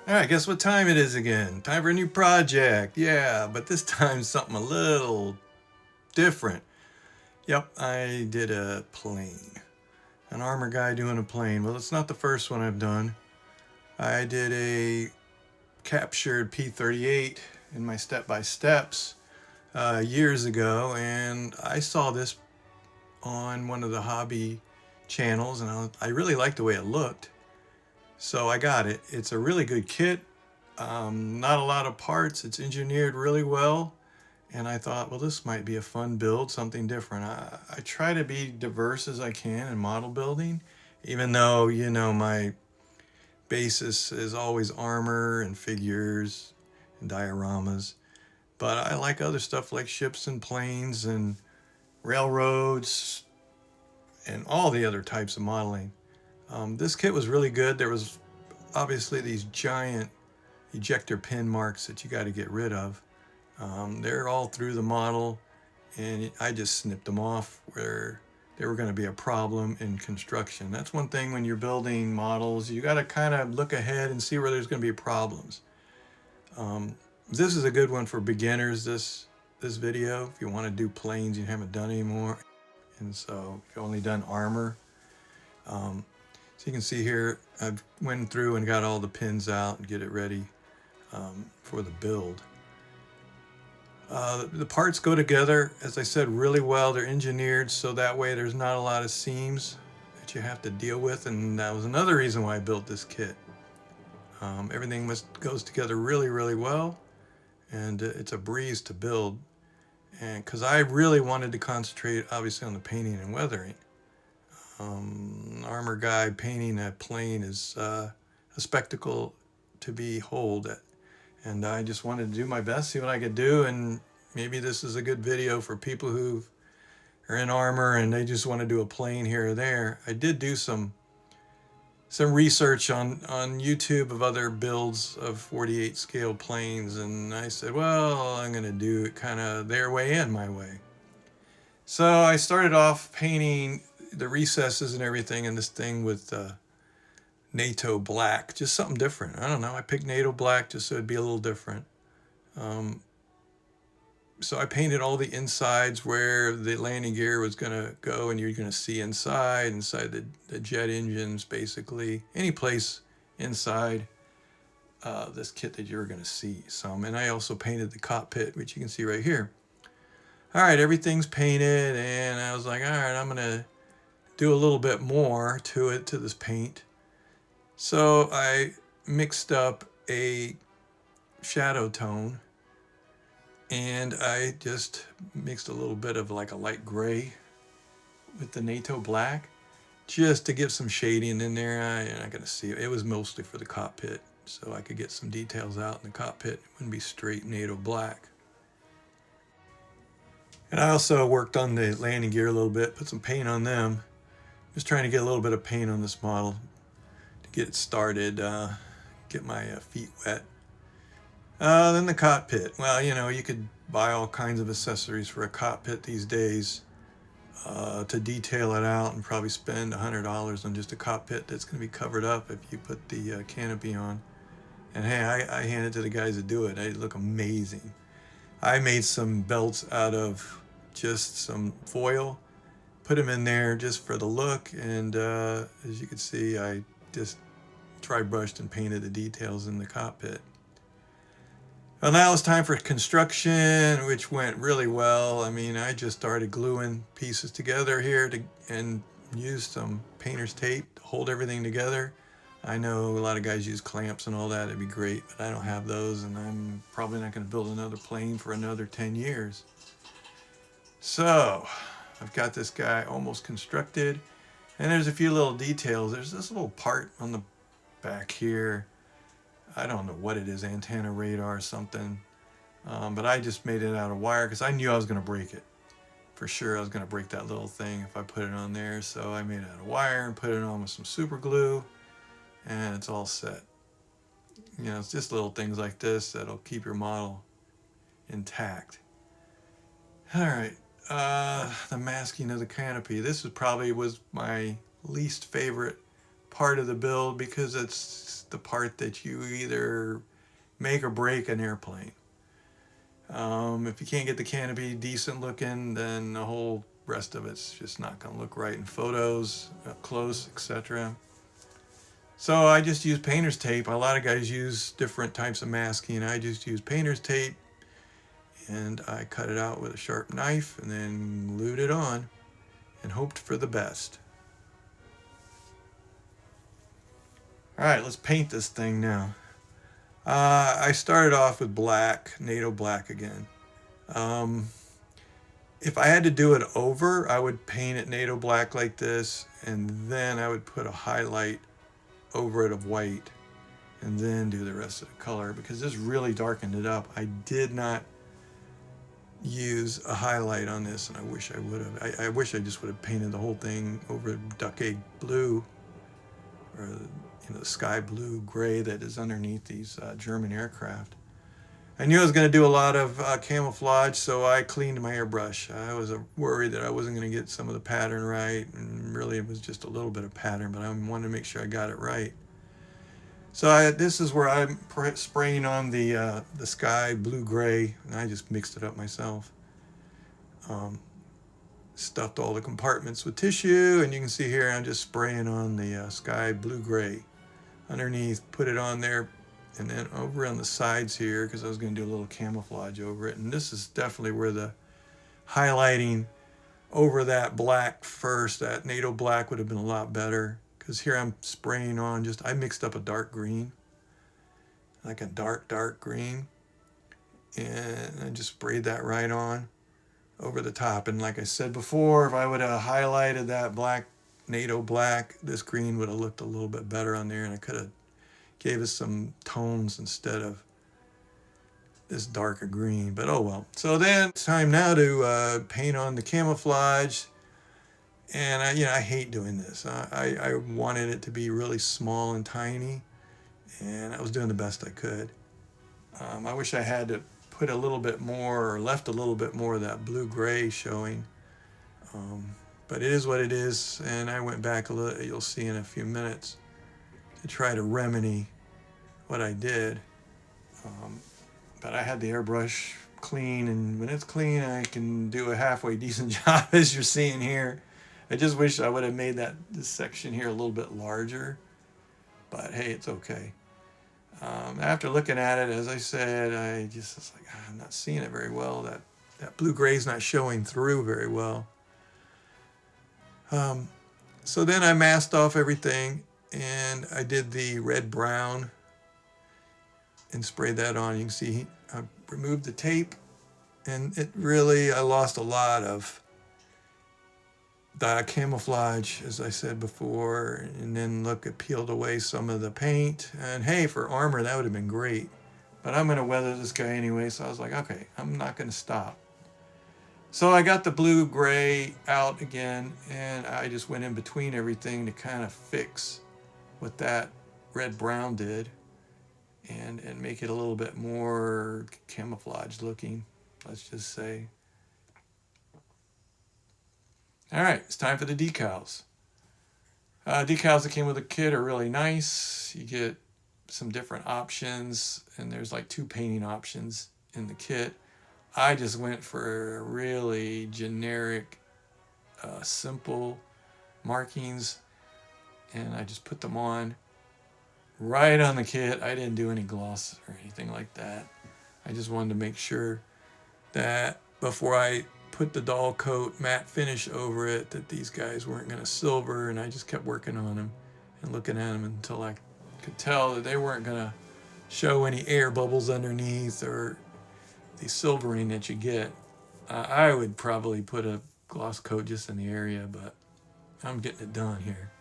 All right, guess what time it is again? Time for a new project. Yeah, but this time something a little different. Yep, I did a plane. An armor guy doing a plane. Well, it's not the first one I've done. I did a captured P-38 in my step-by-steps years ago, and I saw this on one of the hobby channels, and I really liked the way it looked. So I got it. It's a really good kit. Not a lot of parts. It's engineered really well. And I thought, well, this might be a fun build, something different. I try to be diverse as I can in model building, even though, my basis is always armor and figures and dioramas. But I like other stuff like ships and planes and railroads and all the other types of modeling. This kit was really good. There was obviously these giant ejector pin marks that you got to get rid of. They're all through the model, and I just snipped them off where they were going to be a problem in construction. That's one thing when you're building models, you got to kind of look ahead and see where there's going to be problems. This is a good one for beginners, this video. If you want to do planes you haven't done anymore, and so if you've only done armor. So you can see here, I've went through and got all the pins out and get it ready for the build. The parts go together, as I said, really well. They're engineered so that way there's not a lot of seams that you have to deal with, and that was another reason why I built this kit. Everything goes together really, really well, and it's a breeze to build. And because I really wanted to concentrate, obviously, on the painting and weathering. Armor guy painting a plane is a spectacle to behold. And I just wanted to do my best, see what I could do, and maybe this is a good video for people who are in armor and they just want to do a plane here or there. I did do some research on YouTube of other builds of 48 scale planes, and I said, well, I'm going to do it kind of their way and my way. So I started off painting the recesses and everything in this thing with NATO black, just something different. I don't know. I picked NATO black just so it'd be a little different. So I painted all the insides where the landing gear was going to go, and you're going to see inside the jet engines, basically. Any place inside this kit that you're going to see some. And I also painted the cockpit, which you can see right here. All right, everything's painted, and I was like, all right, I'm going to do a little bit more to this paint. So I mixed up a shadow tone, and I just mixed a little bit of like a light gray with the NATO black just to give some shading in there. You're not going to see it. It was mostly for the cockpit, so I could get some details out in the cockpit. It wouldn't be straight NATO black. And I also worked on the landing gear a little bit, put some paint on them. Just trying to get a little bit of paint on this model to get it started, get my feet wet. Then the cockpit. Well, you could buy all kinds of accessories for a cockpit these days to detail it out, and probably spend $100 on just a cockpit that's going to be covered up if you put the canopy on. And hey, I hand it to the guys that do it. They look amazing. I made some belts out of just some foil, put them in there just for the look, and as you can see, I just dry brushed and painted the details in the cockpit. Well, now it's time for construction, which went really well. I mean, I just started gluing pieces together here and used some painter's tape to hold everything together. I know a lot of guys use clamps and all that. It'd be great, but I don't have those, and I'm probably not going to build another plane for another 10 years. So I've got this guy almost constructed, and there's a few little details. There's this little part on the back here. I don't know what it is, antenna radar or something, but I just made it out of wire because I knew I was going to break it. For sure I was going to break that little thing if I put it on there, so I made it out of wire and put it on with some super glue, and it's all set. It's just little things like this that'll keep your model intact. All right. The masking of the canopy. This was my least favorite part of the build because it's the part that you either make or break an airplane. If you can't get the canopy decent looking, then the whole rest of it's just not going to look right in photos, up close, etc. So I just use painter's tape. A lot of guys use different types of masking. I just use painter's tape, and I cut it out with a sharp knife and then glued it on and hoped for the best. All right, let's paint this thing now. I started off with black, NATO black again. If I had to do it over, I would paint it NATO black like this, and then I would put a highlight over it of white, and then do the rest of the color, because this really darkened it up. I did not use a highlight on this, and I wish I would have. I wish I just would have painted the whole thing over duck egg blue, or the sky blue gray that is underneath these German aircraft. I knew I was going to do a lot of camouflage, so I cleaned my airbrush. I was worried that I wasn't going to get some of the pattern right, and really it was just a little bit of pattern, but I wanted to make sure I got it right. So this is where I'm spraying on the sky blue-gray, and I just mixed it up myself. Stuffed all the compartments with tissue, and you can see here I'm just spraying on the sky blue-gray underneath, put it on there, and then over on the sides here, because I was going to do a little camouflage over it. And this is definitely where the highlighting over that black first, that NATO black, would have been a lot better. Because here I'm spraying on I mixed up a dark green, like a dark green. And I just sprayed that right on over the top. And like I said before, if I would have highlighted that black, NATO black, this green would have looked a little bit better on there, and I could have gave us some tones instead of this darker green, but oh well. So then it's time now to paint on the camouflage, and I hate doing this. I wanted it to be really small and tiny, and I was doing the best I could. I wish I had to put a little bit more, or left a little bit more of that blue-gray showing, but it is what it is, and I went back a little, you'll see in a few minutes, to try to remedy what I did. But I had the airbrush clean, and when it's clean, I can do a halfway decent job, as you're seeing here. I just wish I would have made this section here a little bit larger, but hey, it's okay. After looking at it, as I said, I just was like, I'm not seeing it very well. That blue-gray is not showing through very well. So then I masked off everything, and I did the red-brown and sprayed that on. You can see I removed the tape, and I lost a lot of the camouflage, as I said before, and then look, it peeled away some of the paint. And hey, for armor, that would have been great. But I'm going to weather this guy anyway, so I was like, okay, I'm not going to stop. So I got the blue-gray out again, and I just went in between everything to kind of fix what that red-brown did, and make it a little bit more camouflage looking, let's just say. All right, it's time for the decals. Decals that came with the kit are really nice. You get some different options, and there's like 2 painting options in the kit. I just went for really generic, simple markings, and I just put them on right on the kit. I didn't do any gloss or anything like that. I just wanted to make sure that before I put the dull coat matte finish over it, that these guys weren't going to silver, and I just kept working on them and looking at them until I could tell that they weren't going to show any air bubbles underneath or the silvering that you get. I would probably put a gloss coat just in the area, but I'm getting it done here.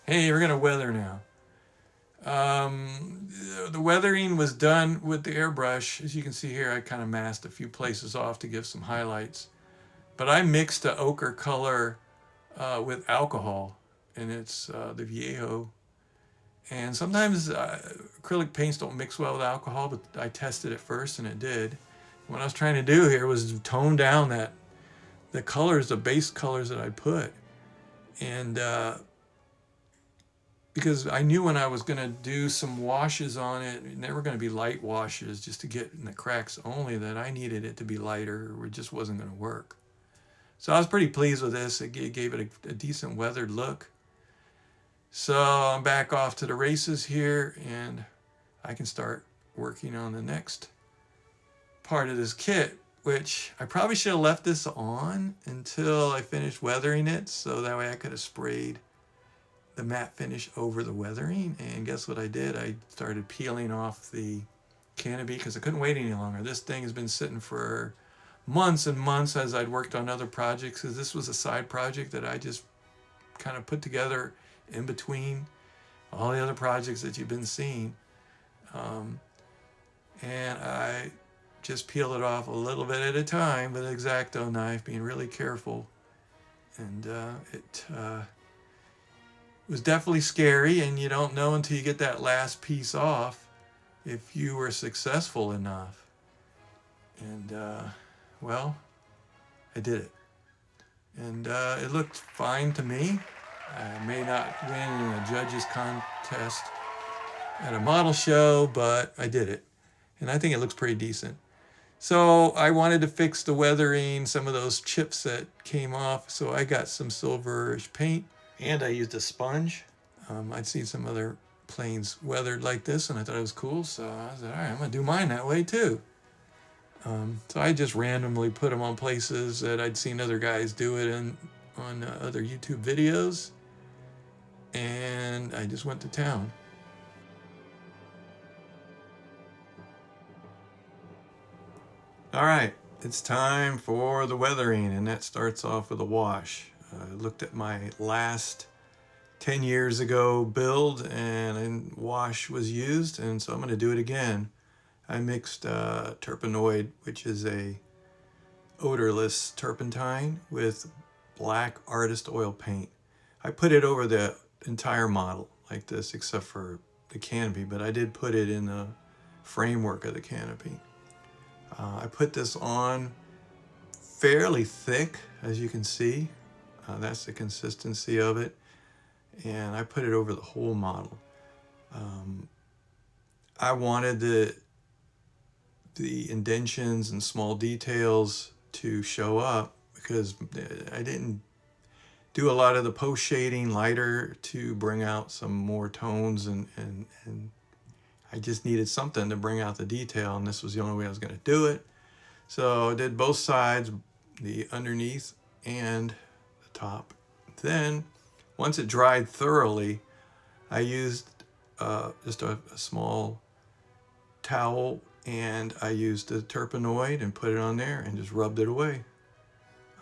Hey, we're going to weather now. The weathering was done with the airbrush. As you can see here, I kind of masked a few places off to give some highlights. But I mixed the ochre color with alcohol, and it's the Viejo. And sometimes acrylic paints don't mix well with alcohol, but I tested it first, and it did. What I was trying to do here was tone down the colors, the base colors that I put. And because I knew when I was going to do some washes on it, and they were going to be light washes just to get in the cracks only, that I needed it to be lighter or it just wasn't going to work. So I was pretty pleased with this. It gave it a decent weathered look. So I'm back off to the races here, and I can start working on the next part of this kit, which I probably should have left this on until I finished weathering it, so that way I could have sprayed the matte finish over the weathering. And guess what I did? I started peeling off the canopy because I couldn't wait any longer. This thing has been sitting for months and months as I'd worked on other projects, because this was a side project that I just kind of put together in between all the other projects that you've been seeing. And I just peel it off a little bit at a time with an X-Acto knife, being really careful. And it was definitely scary, and you don't know until you get that last piece off if you were successful enough. And well, I did it. And it looked fine to me. I may not win in a judges contest at a model show, but I did it. And I think it looks pretty decent. So I wanted to fix the weathering, some of those chips that came off. So I got some silverish paint, and I used a sponge. I'd seen some other planes weathered like this, and I thought it was cool. So I said, all right, I'm going to do mine that way too. So I just randomly put them on places that I'd seen other guys do it on other YouTube videos. And I just went to town. All right, it's time for the weathering, and that starts off with a wash. I looked at my last 10 years ago build, and a wash was used, and so I'm going to do it again. I mixed terpenoid, which is a odorless turpentine, with black artist oil paint. I put it over the entire model like this, except for the canopy, but I did put it in the framework of the canopy. I put this on fairly thick, as you can see. That's the consistency of it. And I put it over the whole model. I wanted the indentions and small details to show up, because I didn't do a lot of the post shading lighter to bring out some more tones, and I just needed something to bring out the detail, and this was the only way I was going to do it. So I did both sides, the underneath and the top. Then, once it dried thoroughly, I used just a small towel, and I used the terpenoid and put it on there and just rubbed it away.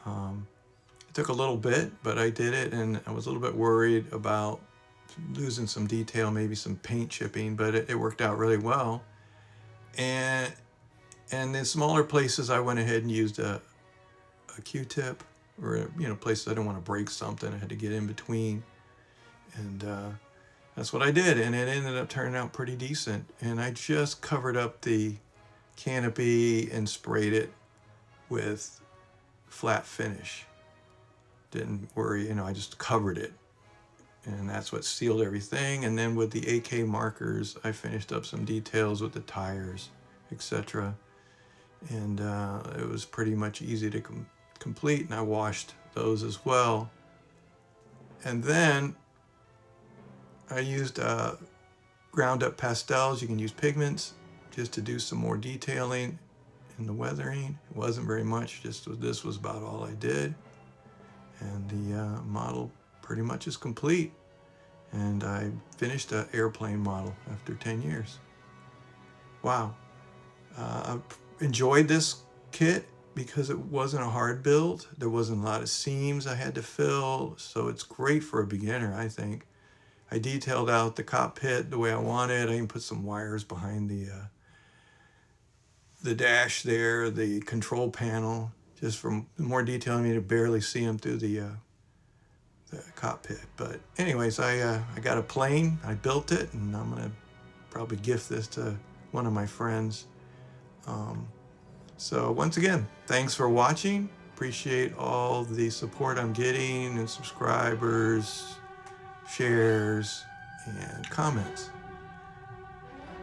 It took a little bit, but I did it, and I was a little bit worried about losing some detail, maybe some paint chipping, but it worked out really well. And in smaller places, I went ahead and used a Q-tip, or places I don't want to break something, I had to get in between, and that's what I did, and it ended up turning out pretty decent. And I just covered up the canopy and sprayed it with flat finish. Didn't worry, I just covered it, and that's what sealed everything. And then with the AK markers, I finished up some details with the tires, etc. And it was pretty much easy to complete, and I washed those as well. And then I used ground up pastels. You can use pigments just to do some more detailing in the weathering. It wasn't very much, this was about all I did. And the model pretty much is complete. And I finished an airplane model after 10 years. Wow. I enjoyed this kit because it wasn't a hard build. There wasn't a lot of seams I had to fill, so it's great for a beginner, I think. I detailed out the cockpit the way I wanted. I even put some wires behind the dash there, the control panel, just for more detail. I mean, to barely see them through the cockpit. But anyways, I got a plane. I built it, and I'm gonna probably gift this to one of my friends. So once again, thanks for watching. Appreciate all the support I'm getting, and subscribers, shares, and comments.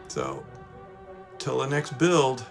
So, till the next build,